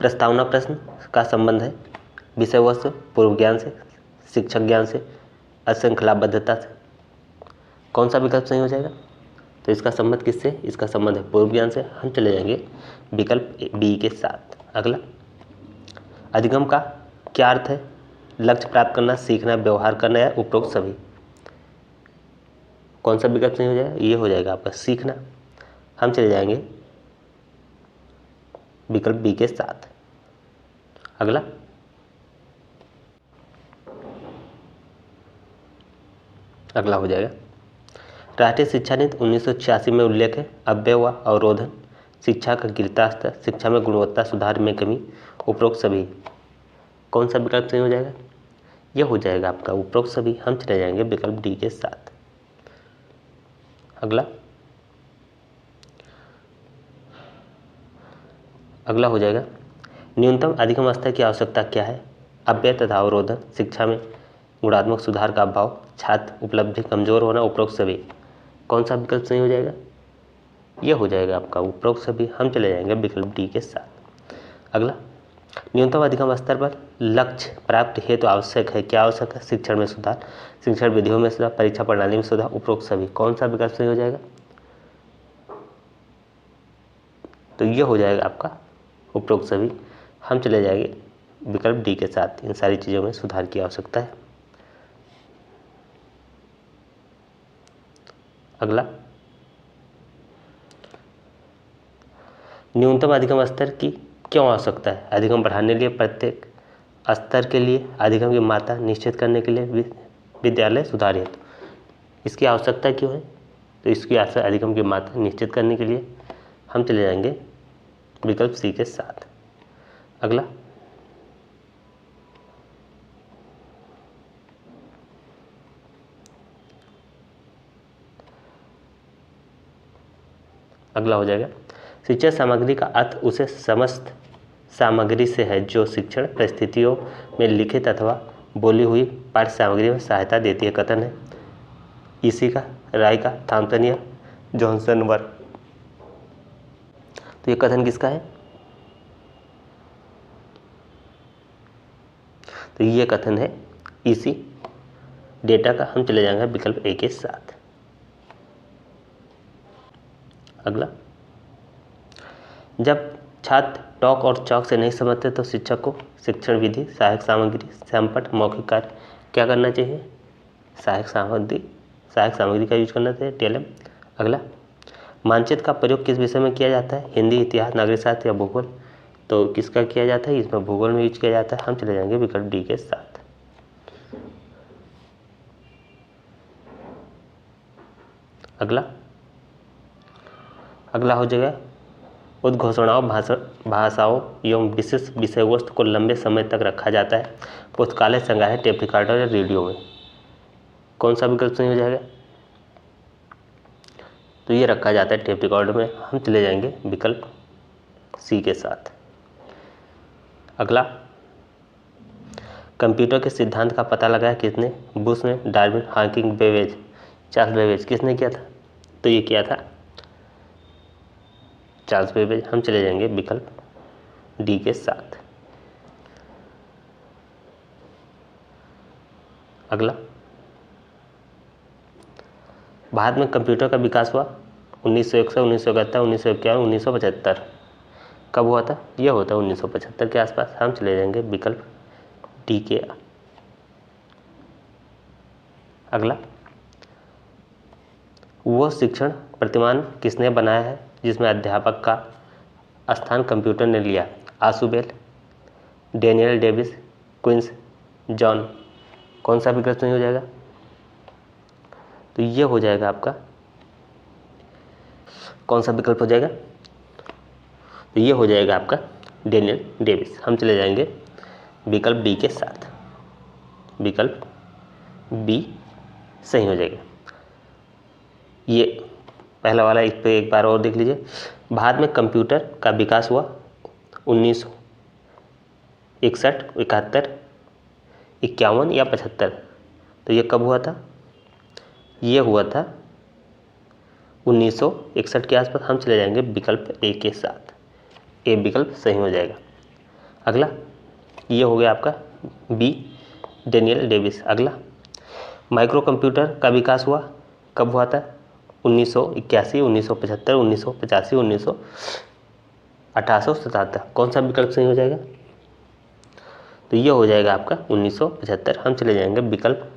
प्रस्तावना प्रश्न का संबंध है विषय वस्तु पूर्व ज्ञान से, शिक्षक ज्ञान से, अशृंखलाबद्धता से। कौन सा विकल्प सही हो जाएगा? तो इसका संबंध किससे? इसका संबंध है पूर्व ज्ञान से। हम चले जाएंगे विकल्प बी के साथ। अगला, अधिगम का क्या अर्थ है? लक्ष्य प्राप्त करना, सीखना, व्यवहार करना या उपरोक्त सभी। कौन सा विकल्प सही हो जाएगा? ये हो जाएगा आपका सीखना। हम चले जाएंगे विकल्प बी के साथ। अगला, अगला हो जाएगा राष्ट्रीय शिक्षा नीति 1986 में उल्लेख है अव्यय व अवरोधन, शिक्षा का गिरता स्तर, शिक्षा में गुणवत्ता सुधार में कमी, उपरोक्त सभी। कौन सा विकल्प सही हो जाएगा? यह हो जाएगा आपका उपरोक्त सभी। हम चले जाएंगे विकल्प डी के साथ। अगला, अगला हो जाएगा न्यूनतम अधिगम स्तर की आवश्यकता क्या है? अव्यय तथा अवरोधन, शिक्षा में गुणात्मक सुधार का अभाव, छात्र उपलब्धि कमजोर होना, उपरोक्त सभी। कौन सा विकल्प सही हो जाएगा? यह हो जाएगा आपका उपरोक्त सभी। हम चले जाएंगे विकल्प डी के साथ। अगला, न्यूनतम अधिगम स्तर पर लक्ष्य प्राप्ति हेतु आवश्यक है। क्या आवश्यक है? शिक्षण में सुधार, शिक्षण विधियों में सुधार, परीक्षा प्रणाली में सुधार, उपरोक्त सभी। कौन सा विकल्प सही हो जाएगा? तो यह हो जाएगा आपका उपरोक्त सभी। हम चले जाएंगे विकल्प डी के साथ। इन सारी चीज़ों में सुधार की आवश्यकता है। अगला, न्यूनतम अधिगम स्तर की क्यों आवश्यकता है? अधिगम बढ़ाने के लिए, प्रत्येक स्तर के लिए अधिगम की मात्रा निश्चित करने के लिए, विद्यालय सुधार हेतु। इसकी आवश्यकता क्यों है? तो इसकी आवश्यकता अधिगम की मात्रा निश्चित करने के लिए। हम चले जाएंगे विकल्प सी के साथ। अगला, अगला हो जाएगा शिक्षण सामग्री का अर्थ उसे समस्त सामग्री से है जो शिक्षण परिस्थितियों में लिखित अथवा बोली हुई पाठ्य सामग्री में सहायता देती है। कथन है इसी का, राय का, थॉम्सन या जॉनसन वर्क। तो ये कथन किसका है? तो ये कथन है इसी डेटा का। हम चले जाएंगे विकल्प ए के साथ। अगला, जब छात्र टॉक और चौक से नहीं समझते तो शिक्षक को शिक्षण विधि, सहायक सामग्री, संपट, मौखिक कार्य क्या करना चाहिए? सहायक सामग्री का यूज करना चाहिए, टीएलएम। अगला, मानचित्र का प्रयोग किस विषय में किया जाता है? हिंदी, इतिहास, नागरिक शास्त्र या भूगोल। तो किसका किया जाता है? इसमें भूगोल में यूज किया जाता है। हम चले जाएंगे विकल्प डी के साथ। अगला, अगला हो जाएगा उद्घोषणाओं, भाषाओं एवं विशेष विषय वस्तु को लंबे समय तक रखा जाता है। पुस्तकालय, संग्रहालय, टेप रिकॉर्डर या रेडियो में। कौन सा विकल्प सही हो जाएगा? तो ये रखा जाता है टेप रिकॉर्डर में। हम चले जाएंगे विकल्प सी के साथ। अगला, कंप्यूटर के सिद्धांत का पता लगाया किसने? बुश ने, Darwin, Hawking, Babbage. Charles Babbage. किसने किया था? तो ये किया था चार्ल्स बेबेज। हम चले जाएंगे विकल्प डी के साथ। अगला, भारत में कंप्यूटर का विकास हुआ 1901 से 1971, 1951, 1975। कब हुआ था? यह होता है 1975 के आसपास। हम चले जाएंगे विकल्प डी के। अगला, वह शिक्षण प्रतिमान किसने बनाया है जिसमें अध्यापक का स्थान कंप्यूटर ने लिया? आशुबेल, डेनियल डेविस, क्विंस, जॉन। कौन सा विकल्प नहीं हो जाएगा? तो ये हो जाएगा आपका, कौन सा विकल्प हो जाएगा? तो ये हो जाएगा आपका डेनियल डेविस। हम चले जाएंगे विकल्प डी के साथ। विकल्प बी सही हो जाएगा। ये पहला वाला इस पे एक बार और देख लीजिए। भारत में कंप्यूटर का विकास हुआ 1961, 71, 51 या 75। तो ये कब हुआ था? ये हुआ था 1961 के आसपास। हम चले जाएंगे विकल्प ए के साथ। ए विकल्प सही हो जाएगा। अगला ये हो गया आपका बी डेनियल डेविस। अगला माइक्रो कंप्यूटर का विकास हुआ कब हुआ था? 1981, 1975, 1985, 1877। कौन सा विकल्प सही हो जाएगा? तो ये हो जाएगा आपका 1975। हम चले जाएंगे विकल्प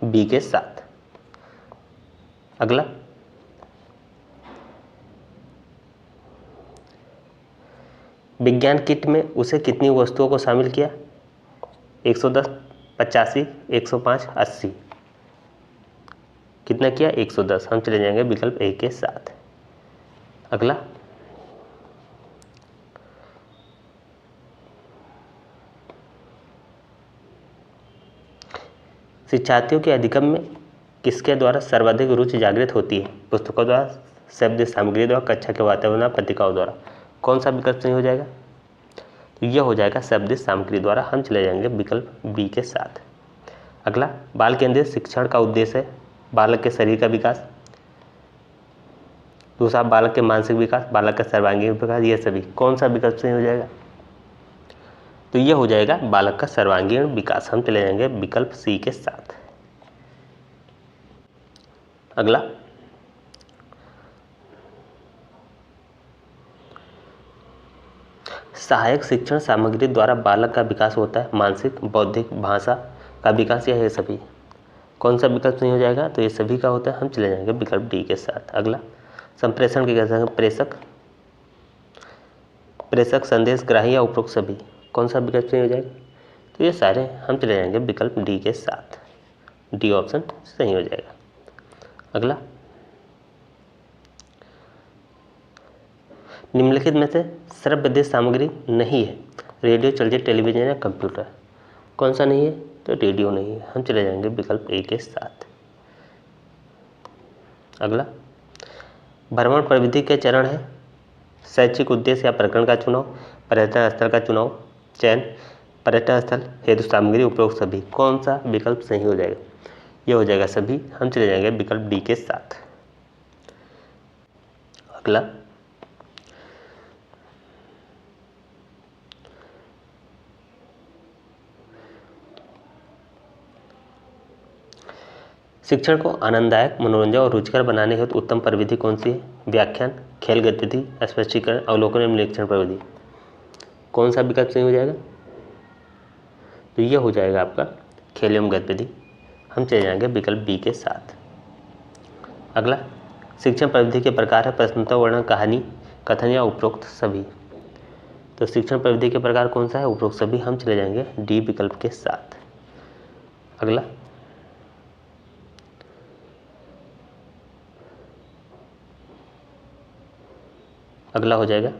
बी के साथ। अगला विज्ञान किट में उसे कितनी वस्तुओं को शामिल किया? 110, 85, 105, 80। कितना किया? 110। हम चले जाएंगे विकल्प ए के साथ। अगला शिक्षार्थियों के अधिगम में किसके द्वारा सर्वाधिक रुचि जागृत होती है? पुस्तकों द्वारा, शब्द सामग्री द्वारा, कक्षा के वातावरण, पत्रिकाओं द्वारा। कौन सा विकल्प सही हो जाएगा? तो यह हो जाएगा शब्द सामग्री द्वारा। हम चले जाएंगे विकल्प बी के साथ। अगला बाल केंद्रित शिक्षण का उद्देश्य है बालक के शरीर का विकास, दूसरा बालक के मानसिक विकास, बालक का सर्वांगीण विकास, ये सभी। कौन सा विकल्प सही हो जाएगा? तो यह हो जाएगा बालक का सर्वांगीण विकास। हम चले जाएंगे विकल्प सी के साथ। अगला सहायक शिक्षण सामग्री द्वारा बालक का विकास होता है मानसिक, बौद्धिक, भाषा का विकास, यह है सभी। कौन सा विकल्प नहीं हो जाएगा? तो ये सभी का होता है। हम चले जाएंगे विकल्प डी के साथ। अगला संप्रेषण के कैसे? प्रेषक, संदेश ग्राही या उपरोक्त सभी। कौन सा विकल्प नहीं हो जाएगा? तो ये सारे। हम चले जाएंगे विकल्प डी के साथ। डी ऑप्शन सही हो जाएगा। अगला निम्नलिखित में से श्रव्य सामग्री नहीं है रेडियो, चलचित्र, टेलीविजन या कंप्यूटर। कौन सा नहीं है? तो रेडियो नहीं है। हम चले जाएंगे विकल्प ए के साथ। अगला भ्रमण प्रविधि के चरण है शैक्षिक उद्देश्य या प्रकरण का चुनाव, पर्यटन स्थल का चुनाव, चयन, पर्यटन स्थल, हेतु सामग्री, उपरोक्त सभी। कौन सा विकल्प सही हो जाएगा? ये हो जाएगा सभी। हम चले जाएंगे विकल्प डी के साथ। अगला शिक्षण को आनंददायक, मनोरंजन और रुचिकर बनाने हेतु उत्तम प्रविधि कौन सी है? व्याख्यान, खेल गतिविधि, स्पष्टीकरण, अवलोकन एवं निरीक्षण प्रविधि। कौन सा विकल्प सही हो जाएगा? तो ये हो जाएगा आपका खेल एवं गतिविधि। हम चले जाएंगे विकल्प बी के साथ। अगला शिक्षण प्रविधि के प्रकार है प्रश्नोत्तर, वर्णन, कहानी, कथन या उपरोक्त सभी। तो शिक्षण प्रविधि के प्रकार कौन सा है? उपरोक्त सभी। हम चले जाएंगे डी विकल्प के साथ। अगला हो जाएगा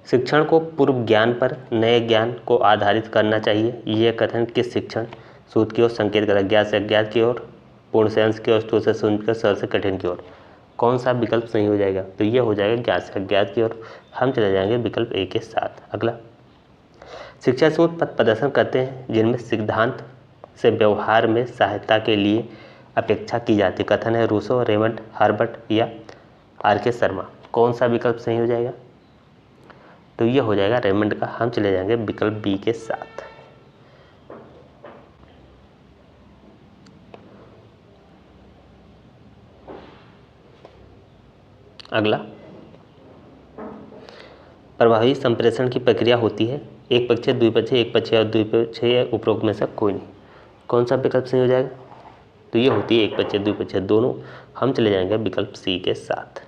शिक्षण को पूर्व ज्ञान पर नए ज्ञान को आधारित करना चाहिए। यह कथन किस शिक्षण सूत्र की ओर संकेत करता है? ज्ञात से अज्ञात की ओर, पूर्ण से अंश की ओर, स्थूल से सूक्ष्म, सरल से कठिन की ओर। कौन सा विकल्प सही हो जाएगा? तो यह हो जाएगा ज्ञात से अज्ञात की ओर। हम चले जाएंगे विकल्प ए के साथ। अगला शिक्षा सूत्र पथ प्रदर्शन करते हैं जिनमें सिद्धांत से व्यवहार में सहायता के लिए अपेक्षा की जाती है। कथन है रूसो, रेमंड, हार्बर्ट या आर के शर्मा। कौन सा विकल्प सही हो जाएगा? तो ये हो जाएगा रेमंड का। हम चले जाएंगे विकल्प बी के साथ। अगला प्रभावी संप्रेषण की प्रक्रिया होती है एक पक्षीय, द्विपक्षीय, एक पक्षीय और द्विपक्षीय, उपरोक्त में से कोई नहीं। कौन सा विकल्प सही हो जाएगा? तो ये होती है एक पक्षीय, द्विपक्षीय दोनों। हम चले जाएंगे विकल्प सी के साथ।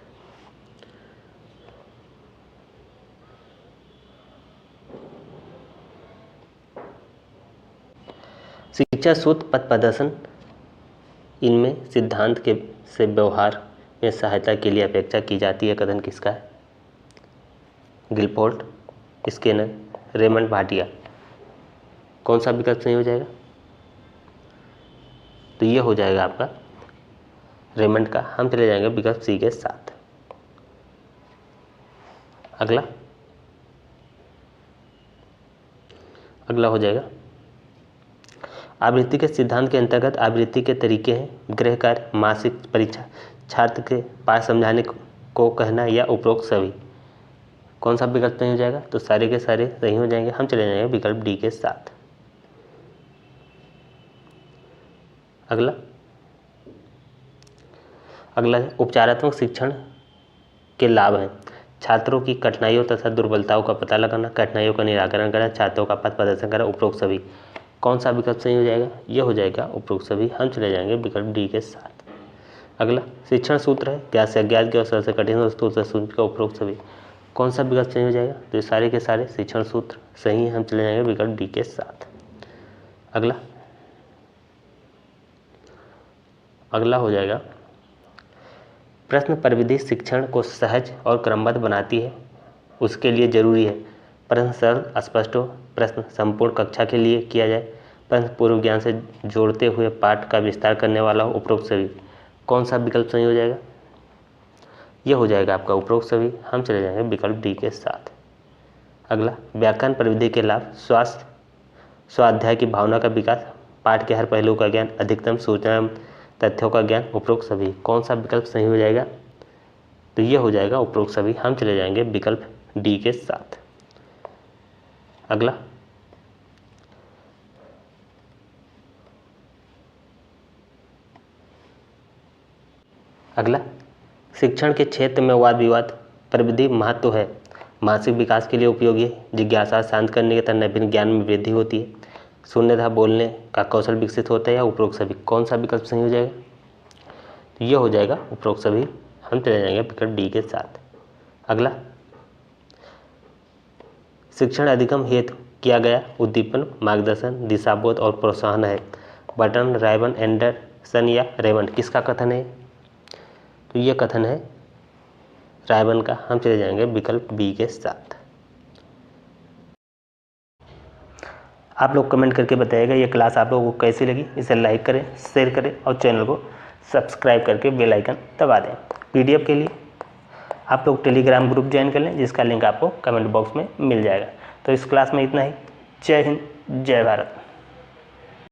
शिक्षा सूत्र पथ प्रदर्शन इनमें सिद्धांत के से व्यवहार में सहायता के लिए अपेक्षा की जाती है। कथन किसका है? Guilford, Skinner, Raymond, Bhatia. कौन सा विकल्प सही हो जाएगा? तो ये हो जाएगा आपका रेमंड का। हम चले जाएंगे विकल्प सी के साथ। अगला हो जाएगा आवृत्ति के सिद्धांत के अंतर्गत आवृत्ति के तरीके हैं गृह कार्य, मासिक परीक्षा, छात्र के पाठ समझाने को कहना या उपरोक्त सभी। कौन सा विकल्प सही हो जाएगा? तो सारे के सारे सही हो जाएंगे, हम चले जाएंगे विकल्प डी के साथ। अगला है उपचारात्मक शिक्षण के लाभ हैं। छात्रों की कठिनाइयों तथा दुर्बलताओं का पता लगाना, कठिनाइयों का निराकरण करना, छात्रों का पथ प्रदर्शन करना, उपरोक्त सभी। कौन सा विकल्प सही हो जाएगा? यह हो जाएगा उपरोक्त सभी, हम चले जाएंगे विकल्प डी के साथ। अगला शिक्षण सूत्र है, ज्ञात से अज्ञात की और सरल से कठिन वस्तु से सूत्र का उपरोक्त सभी। कौन सा विकल्प सही हो जाएगा? तो ये सारे के सारे शिक्षण सूत्र सही है, हम चले जाएंगे विकल्प डी के साथ। अगला हो जाएगा प्रश्न परिविधि शिक्षण को सहज और क्रमबद्ध बनाती है, उसके लिए जरूरी है प्रश्न सरल स्पष्ट हो, प्रश्न संपूर्ण कक्षा के लिए किया जाए, प्रश्न पूर्व ज्ञान से जोड़ते हुए पाठ का विस्तार करने वाला हो, उपरोक्त सभी। कौन सा विकल्प सही हो जाएगा? यह हो जाएगा आपका उपरोक्त सभी, हम चले जाएंगे विकल्प डी के साथ। अगला व्याकरण परिविधि के लाभ, स्वाध्याय की भावना का विकास, पाठ के हर पहलू का ज्ञान, अधिकतम सूचना तथ्यों का ज्ञान, उपरोक्त सभी। कौन सा विकल्प सही हो जाएगा? तो यह हो जाएगा उपरोक्त सभी, हम चले जाएंगे विकल्प डी के साथ। अगला शिक्षण के क्षेत्र में वाद विवाद परिविधि महत्व है, मानसिक विकास के लिए उपयोगी है, जिज्ञासा शांत करने तथा नवीन ज्ञान में वृद्धि होती है, शून्यतः बोलने का कौशल विकसित होता है, या उपरोक्त सभी। कौन सा विकल्प सही हो जाएगा? तो यह हो जाएगा उपरोक्त सभी, हम चले जाएंगे विकल्प डी के साथ। अगला शिक्षण अधिगम हेतु किया गया उद्दीपन, मार्गदर्शन, दिशाबोध और प्रोत्साहन है। बर्टन, रायबन, एंडरसन या रेमंड, किसका कथन है? तो यह कथन है रायबन का, हम चले जाएंगे विकल्प बी के साथ। आप लोग कमेंट करके बताइएगा ये क्लास आप लोगों को कैसी लगी। इसे लाइक करें, शेयर करें और चैनल को सब्सक्राइब करके बेल आइकन दबा दें। पीडीएफ के लिए आप लोग टेलीग्राम ग्रुप ज्वाइन कर लें, जिसका लिंक आपको कमेंट बॉक्स में मिल जाएगा। तो इस क्लास में इतना ही। जय हिंद, जय भारत।